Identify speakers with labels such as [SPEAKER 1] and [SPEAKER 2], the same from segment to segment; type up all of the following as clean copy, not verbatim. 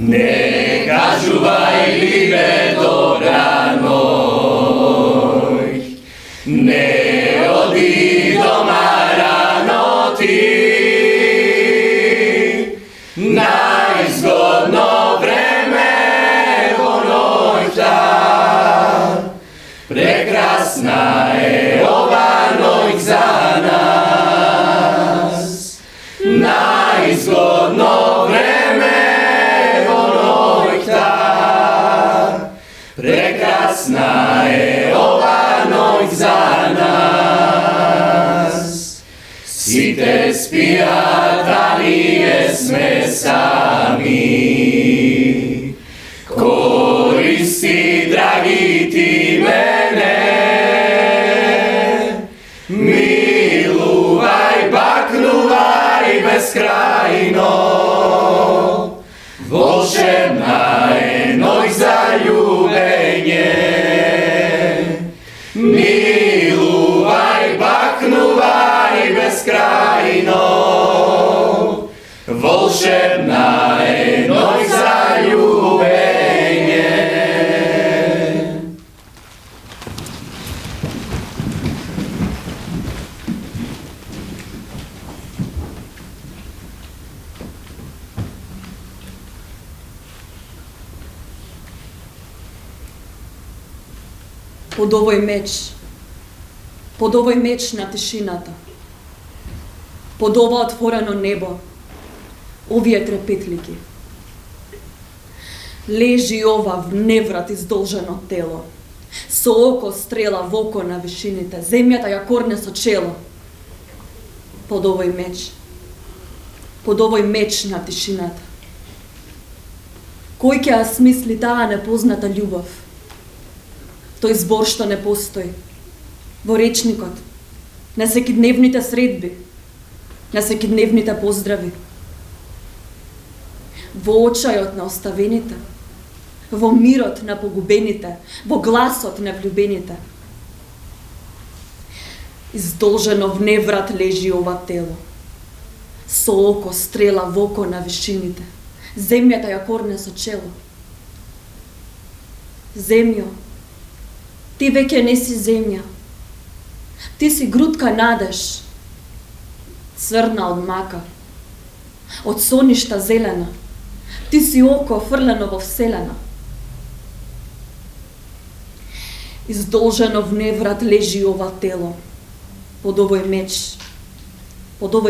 [SPEAKER 1] Не кажувај либе добра ној, не оди дома рано ти, најзгодно време во ноќта, прекрасна е ова ноќ за нас, најзгодно време во ноќта, прекрасна е ова ноќ за нас. Сите спијат, а ние сме сами. Користи, драги, ти мене. Милувај, бакнувај безкрајно. Волшебна е ноќ за љубење. Милувај, бакнувај безкрајно. Волшебна е ноќ за љубење.
[SPEAKER 2] Под овој меч на тишината, под ова отворено небо, овие трепетлики, лежи ова вневрат издолжено тело, со око стрела во око на вишините, земјата ја корне со чело. Под овој меч на тишината. Кој ќе ја смисли таа непозната љубов? Тој збор што не постои во речникот, на секидневните средби, на секидневните поздрави, во очајот на оставените, во мирот на погубените, во гласот на влюбените. Издолжено вневрат лежи ова тело, со око стрела во око на вишините, земјата ја корне со чело. Земјо, ти веќе не си земја, ти си грудка надеж, црна од мака, од соништа зелена, ти си око фрлено во вселена. Издолжено вневрат лежи ова тело, под овој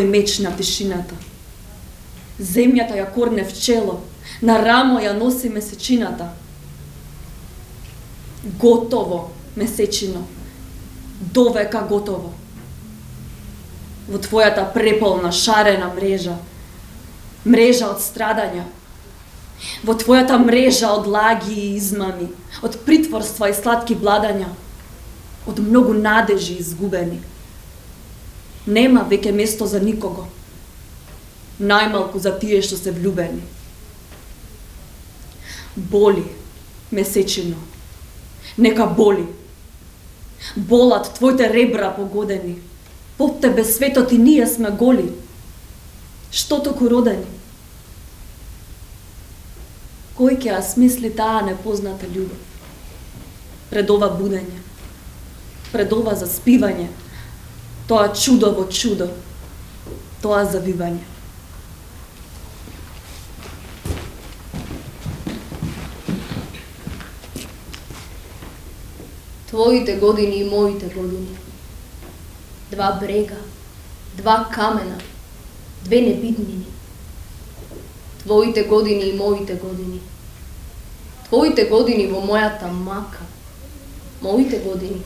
[SPEAKER 2] меч на тишината. Земјата ја корне в чело, на рамо ја носи месечината. Готово, месечино, довека готово. Во твојата преполна шарена мрежа од страдања, во твојата мрежа од лаги и измами, од притворства и сладки владања, од многу надежи изгубени. Нема веќе место за никого, најмалку за тие што се влюбени. Боли, месечино, нека боли. Болат твоите ребра погодени. Под тебе светот и ние сме голи. Што току родени? Кој ќе ја смисли таа непозната љубов? Пред ова будење, пред ова заспивање, тоа чудо во чудо, тоа завивање.
[SPEAKER 3] Твоите години и моите години. Два брега, два камена, две небитнини. Твоите години и моите години. Твоите години во мојата мака. Моите години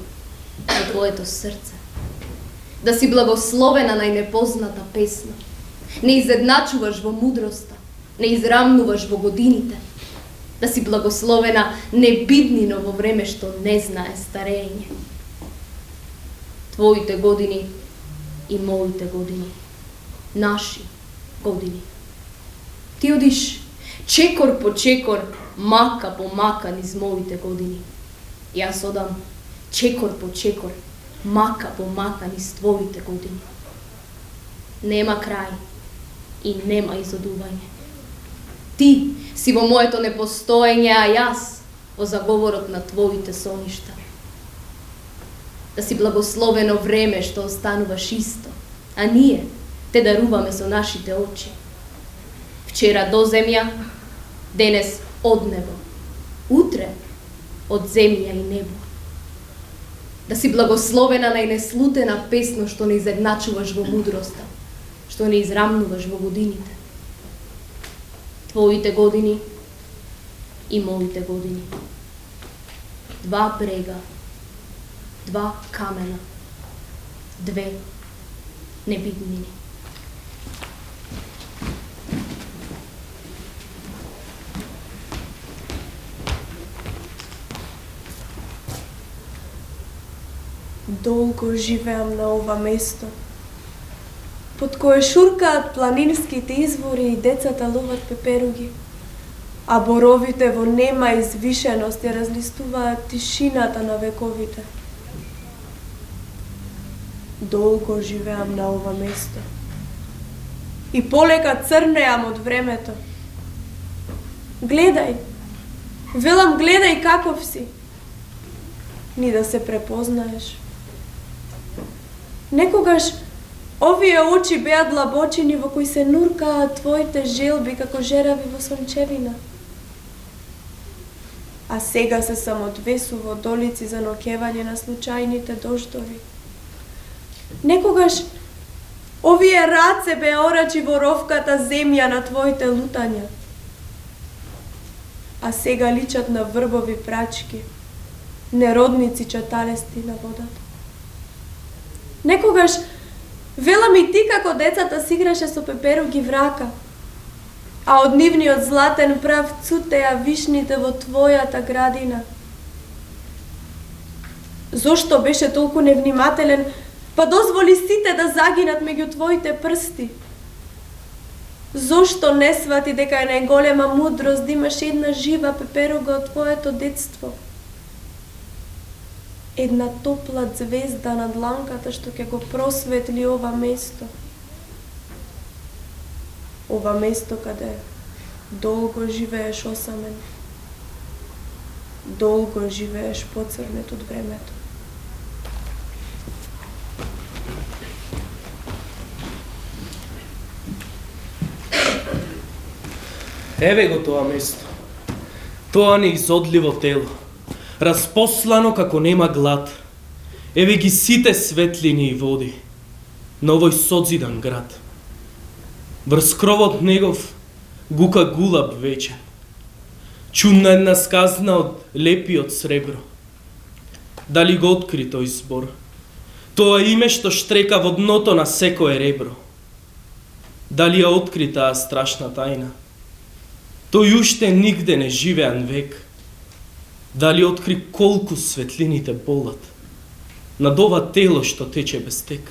[SPEAKER 3] во твоето срце. Да си благословена најнепозната песна. Не изедначуваш во мудроста, не израмнуваш во годините. Да си благословена небитнино во време што не знае старење. Твоите години и моите години. Наши години. Ти одиш чекор по чекор, мака по мака низ моите години. Јас одам чекор по чекор, мака по мака низ твоите години. Нема крај и нема изодување. Ти си во моето непостоење, а јас во заговорот на твоите соништа. Да си благословено време што остануваш исто, а ние те даруваме со нашите очи. Вчера до земја, денес од небо, утре од земја и небо. Да си благословена најнеслутена песно што не изедначуваш во мудроста, што не израмнуваш во годините. Твоите години и моите години. Два брега, два камена, две небитнини.
[SPEAKER 4] Долго живеам на ова место, под кое шуркаат планинските извори и децата ловат пеперуги, а боровите во нема извишеност ја разлистуваат тишината на вековите. Долго живеам на ова место и полека црнеам од времето. Гледај, велам гледај каков си, ни да се препознаеш. Некогаш овие очи беа длабочини во кои се нуркаат твоите желби како жерави во сончевина. А сега се само две суводолици за ноќевање на случајните дождови. Некогаш овие раце беа орачи во ровката земја на твоите лутања. А сега личат на врбови прачки, неродници чаталести на водата. Некогаш велам и ти како децата си играше со пеперуги врака, а од нивниот златен прав цутеа вишните во твојата градина. Зошто беше толку невнимателен, па дозволи сите да загинат меѓу твоите прсти? Зошто не свати дека е најголема мудрост да имаш една жива пеперуга од твоето детство? Една топла звезда на дланката што ќе го просветли ова место. Ова место каде долго живееш осамен. Долго живееш поцрнет од времето.
[SPEAKER 5] Еве го тоа место. Тоа неизодливо тело, распослано како нема глад. Еве ги сите светлини и води на овој созидан град. Врз кровот негов гука гулаб вечен. Чудна една сказна од лепиот сребро. Дали го откри тој збор? Тоа име што штрека во дното на секое ребро. Дали ја откри таа страшна тајна? Тој уште нигде не живеан век. Дали откри колку светлините болат над ова тело што тече без тек?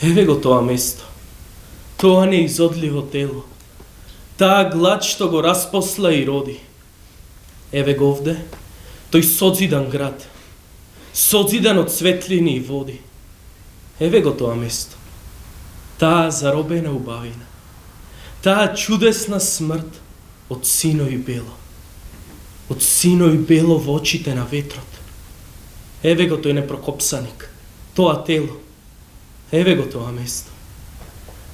[SPEAKER 5] Еве го тоа место, тоа неизодливо тело, таа глад што го распосла и роди. Еве го овде, тој созидан град, созидан од светлини и води. Еве го тоа место, таа заробена убавина, таа чудесна смрт од сино и бело. Од сино и бело во очите на ветрот. Еве го тој непрокопсаник, тоа тело. Еве го тоа место.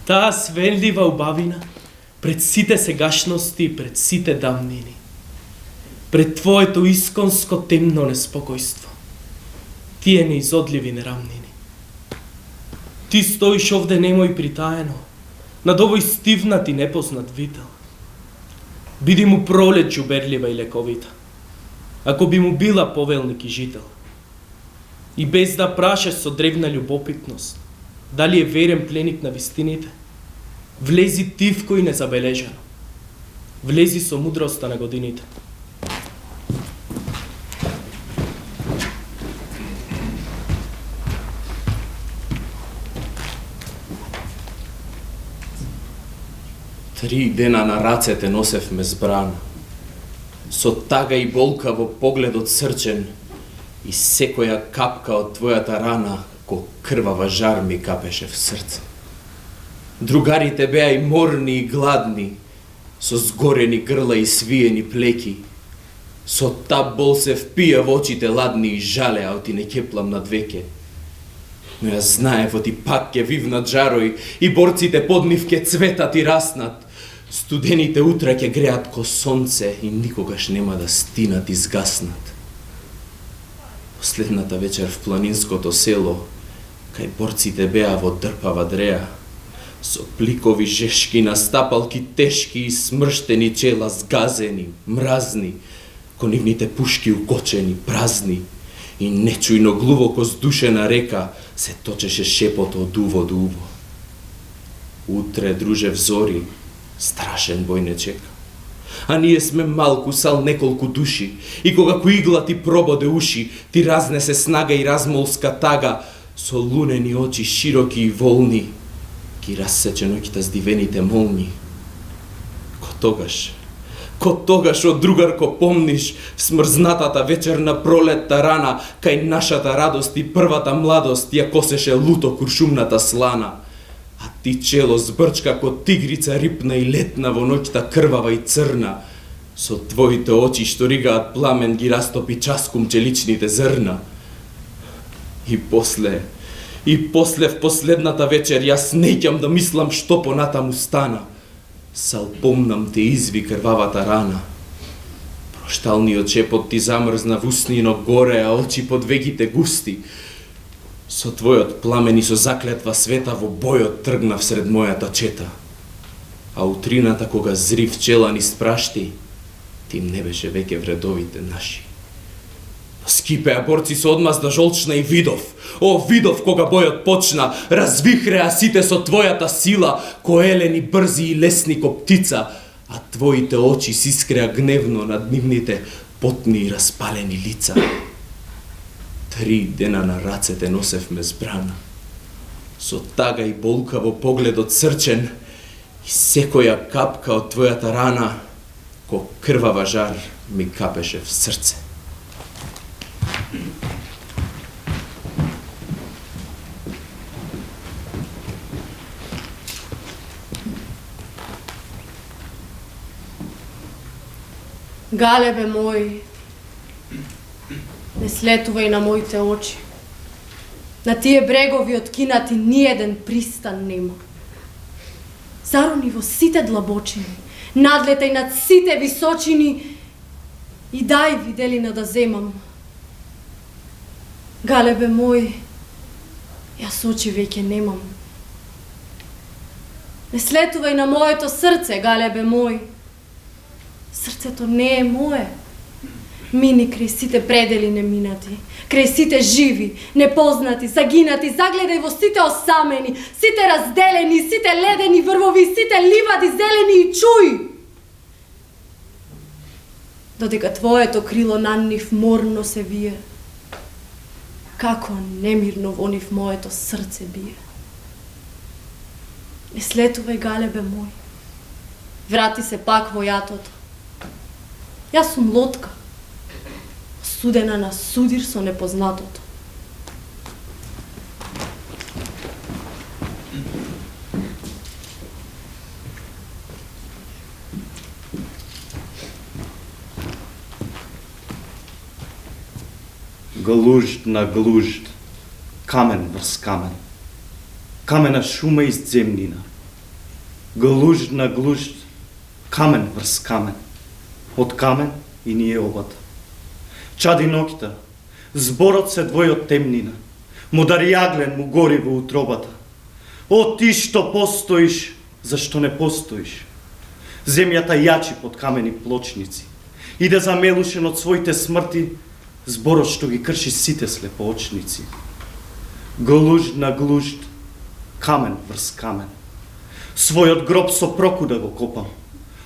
[SPEAKER 5] Таа свенлива убавина пред сите сегашности и пред сите дамнини. Пред твоето исконско темно неспокојство. Тие неизодливи нерамнини. Ти стоиш овде немо и притаено, над овој стивнат и непознат вител. Биди му пролет џуберлива и лековита, ако би му била повелник и жител. И без да прашаш со древна љубопитност, дали е верен пленик на вистините, влези тивко и незабележано. Влези со мудроста на годините.
[SPEAKER 1] Три дена на рацете носевме збрана, со тага и болка во погледот срчен, и секоја капка од твојата рана ко крвава жар ми капеше в срце. Другарите беа и морни и гладни, со згорени грла и свиени плеки. Со та бол се впија во очите ладни и жалеа, оти не кеплам над веќе. Но ја знаев, оти пак ке вивнат жарои и борците под нив ке цветат и раснат. Студените утра ќе греат ко сонце и никогаш нема да стинат и згаснат. Последната вечер в планинското село, кај борците беа во дрпава дреа, со пликови жешки на стапалки тешки и смрштени чела згазени, мразни, ко нивните пушки укочени, празни, и нечујно глубоко здушена река се точеше шепото од уво до уво. Утре, друже, взори, страшен бој не чека. А ние сме малку сал неколку души, и кога игла ти прободе уши, ти разнесе снага и размолска тага, со лунени очи широки и волни, ги рассече ноќта здивените молни. Ко тогаш, од другарко, помниш смрзнатата вечерна пролетта рана, кај нашата радост и првата младост ја косеше луто куршумната слана. А ти чело збрчка ко тигрица рипна и летна во ноќта крвава и црна. Со твоите очи што ригаат пламен ги растопи часкум челичните зрна. И после в последната вечер јас неќам да мислам што понатаму стана. Сал помнам те изви крвавата рана. Прошталниот шепот ти замрзна в устнино горе, а очи под вегите густи. Со твојот пламен и со заклетва света во бојот тргнав сред мојата чета. А утрината кога зрив чела ни спрашти, ти не беше веќе вредовите наши. Скипеа борци со одмазда жолчна и видов. О, видов кога бојот почна, развихреа сите со твојата сила, ко елени брзи и лесни ко птица, а твоите очи си искреа гневно над нивните потни и распалени лица. 3 дена на рацете носевме збрана, со тага и болка во погледот срчен, и секоја капка од твојата рана, ко крвава жар ми капеше в срце.
[SPEAKER 4] Галебе мој, не слетувај на моите очи. На тие брегови откинати ниеден пристан нема. Зарони во сите длабочини, надлетај над сите височини и дај виделина да земам. Галебе мој, јас очи веќе немам. Не слетувај на моето срце, галебе мој. Срцето не е мое. Мини крај сите предели неминати, крај сите живи, непознати, загинати, загледај во сите осамени, сите разделени, сите ледени врвови, сите ливади зелени и чуј. Додека твоето крило на нив морно се вие, како немирно во нив моето срце бие. Не слетувај, галебе мој, врати се пак во јатото. Јас сум лодка, судена на судир со непознатото.
[SPEAKER 6] Глужд на глужд, камен врз камен, камена шума из земнина. Глужд на глужд, камен врз камен, од камен и ние обата. Чади ноќта, зборот се двој од темнина, модар јаглен му гори во утробата. О, ти што постоиш, зашто не постоиш? Земјата јачи под камени плочници, иде замелушен од своите смрти, зборот што ги крши сите слепоочници. Глужд на глужд, камен врз камен, својот гроб со прокуда го копам.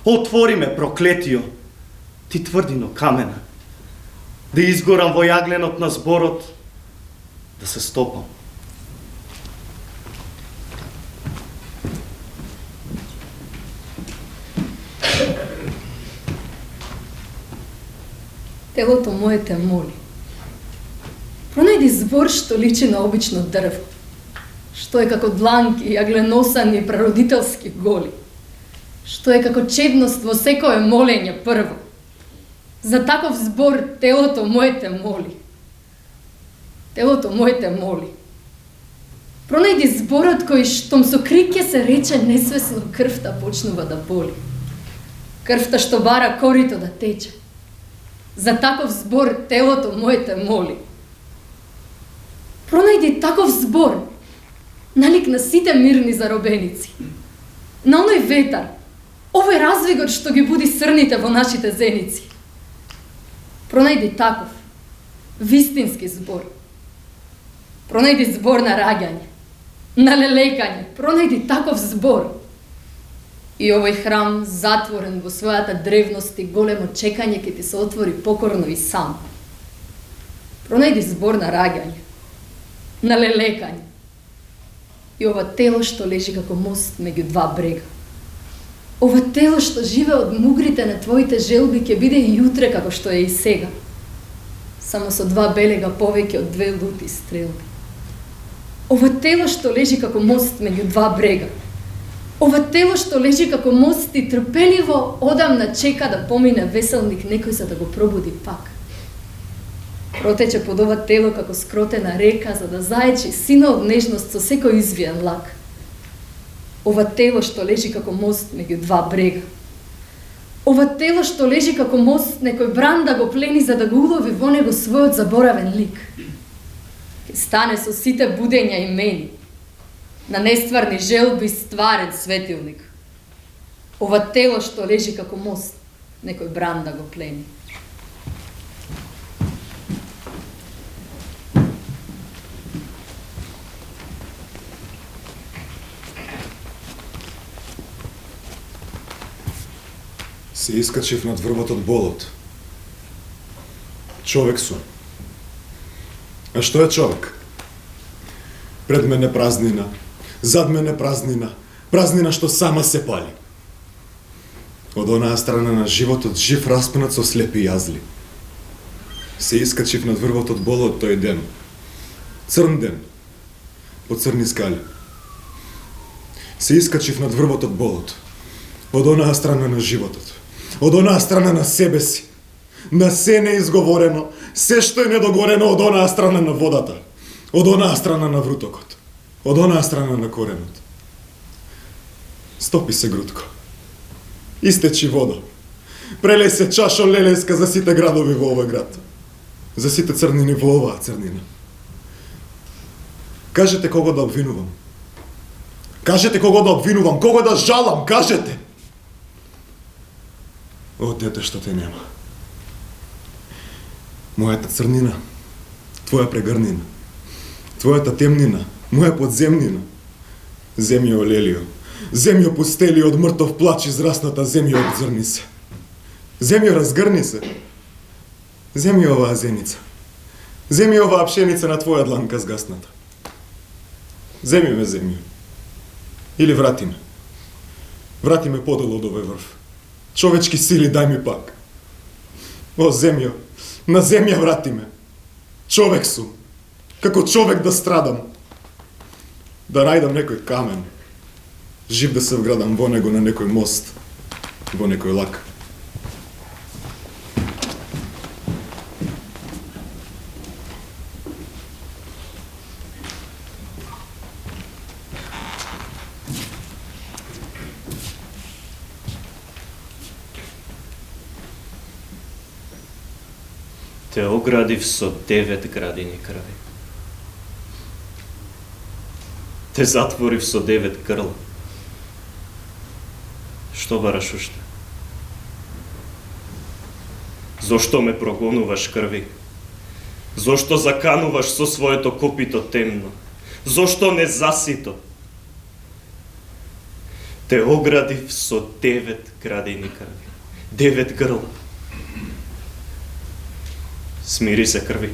[SPEAKER 6] Отвори ме, проклетио, ти тврдино камена, да изгорам во јагленот на зборот, да се стопам.
[SPEAKER 2] Телото мое те моли. Пронајди збор што личи на обично дрво, што е како дланки, јагленосани и прародителски голи.
[SPEAKER 3] што е како чедност во секое молење прво. За таков збор телото мое те моли. Телото мое те моли. Пронајди зборот кој штом со крик ќе се рече несвесно крвта почнува да боли. Крвта што бара корито да тече. За таков збор телото мое те моли. Пронајди таков збор, налик на сите мирни заробеници. На оној ветар, овој развигот што ги буди срните во нашите зеници. Пронајди таков, вистински збор. Пронајди збор на раѓање, на лелекање, пронајди таков збор. И овој храм, затворен во својата древност и големо чекање, ќе ти се отвори покорно и сам. Пронајди збор на раѓање, на лелекање. И ова тело што лежи како мост меѓу два брега. Ова тело што живе од мугрите на твоите желби ќе биде и јутре како што е и сега. Само со два белега повеќе од две лути стрелби. Ова тело што лежи како мост меѓу два брега. Ова тело што лежи како мост и трпеливо одамна чека да помине веселник некој за да го пробуди пак. Протече под ова тело како скротена река за да заечи сина од нежност со секој извиен лак. Ова тело што лежи како мост меѓу два брега. Ова тело што лежи како мост некој бран да го плени за да го улови во него својот заборавен лик. Ке стане со сите будења имени, на нестварни желби стварен светилник. Ова тело што лежи како мост, некој бран да го плени.
[SPEAKER 7] Се искачив над врвот од болот. Човек сум. А што е човек? Пред мене празнина, зад мене празнина, празнина што сама се пали. Од онаа страна на животот жив распнат со слепи јазли. Се искачив над врвот од болот тој ден. Црн ден, по црни скали. Се искачив над врвот од болот. Од онаа страна на животот. Од онаа страна на себе си. На се неизговорено, се што е недогорено од онаа страна на водата. Од онаа страна на врутокот. Од онаа страна на коренот. Стопи се грудко. Истечи вода. Прелеј се чашо лелеска за сите градови во овој град. За сите црнини во оваа црнина. Кажете кого да обвинувам. Кажете кого да обвинувам, кого да жалам, кажете. О, дете што те нема. Мојата црнина, твоја прегрнина. Твојата темнина, моја подземнина. Земјо олелио, земјо пустели од мртов плач израсната земјо обзрни се. Земјо разгрни се. Земјо оваа зеница. Земјо оваа пшеница на твоја дланка згасната. Земи ме, земјо. Или врати ме. Врати ме подолу од овој врв. Човечки сили дај ми пак. О, земјо, на земја врати ме. Човек сум. Како човек да страдам. Да најдам некој камен. Жив да се вградам во него на некој мост. Во некој лак.
[SPEAKER 6] Те оградив со 9 градини крви. Те затворив со 9 крла. Што бараш уште? Зошто ме прогонуваш крви? Зошто закануваш со своето копито темно? Зошто не засито? Те оградив со 9 градини крви. 9 грла. Смири се, крви.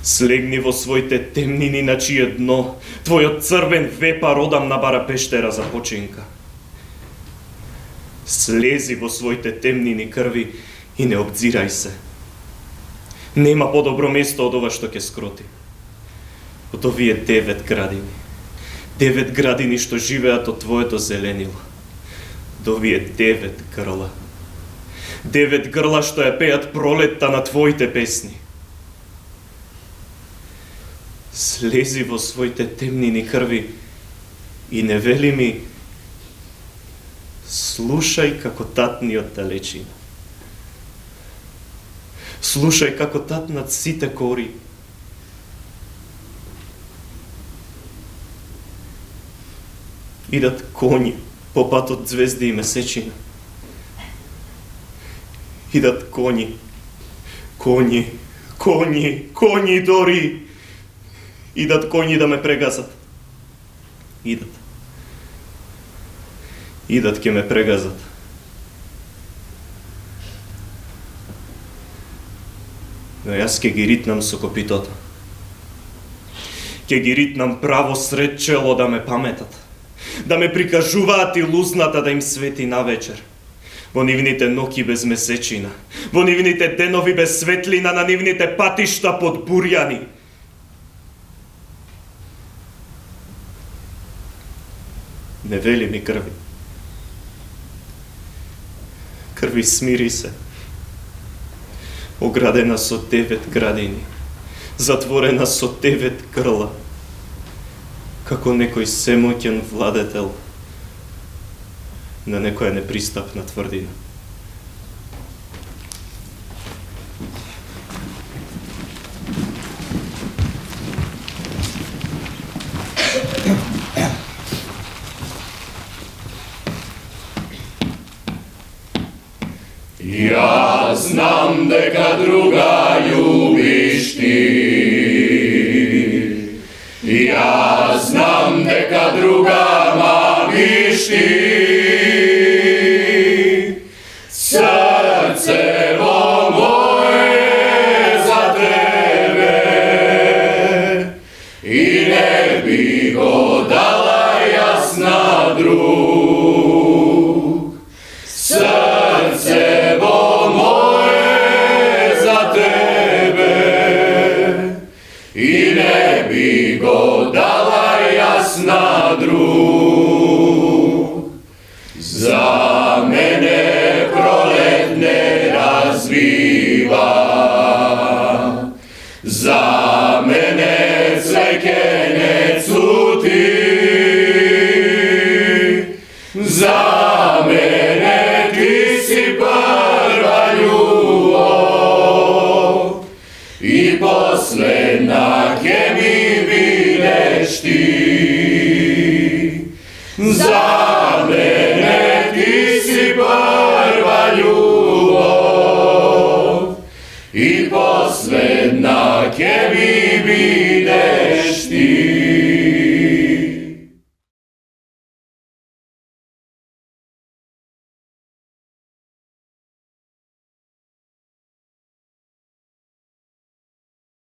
[SPEAKER 6] Слегни во своите темнини на чие дно твојот црвен вепар одам набара пештера за починка. Слези во своите темнини, крви, и не обзирај се. Нема подобро место од ова што ќе скроти. Од овие 9 градини. 9 градини што живеат од твоето зеленило. до овие 9 грла. 9 грла што ја пеат пролетта на твоите песни. Слези во своите темнини крви и не вели ми слушај како татни од далечина. Слушај како татнат сите кори. Идат коњи по патот звезди и месечина. Идат коњи, коњи, коњи, коњи дори. Идат коњи да ме прегазат. Идат. Идат ке ме прегазат. Но јас ке ги ритнам со копитото. Ке ги ритнам право сред чело да ме паметат. Да ме прикажуваат и лузната да им свети навечер. Во нивните ноки без месечина. Во нивните денови без светлина, на нивните патишта под бурјани. Не вели ми крви. Крви смири се. Оградена со 9 градини. Затворена со 9 грла. Како некој семоќен владетел на некоја непристапна тврдина.
[SPEAKER 8] Јас знам дека друга љубиш ти. Јас знам дека друга мамиш ти. Срцево моје за тебе и не би го дала јас на друг. Срцево моје за тебе и не би го дала јас на друг. За мене пролет не развива, за мене цвеќе не цути, за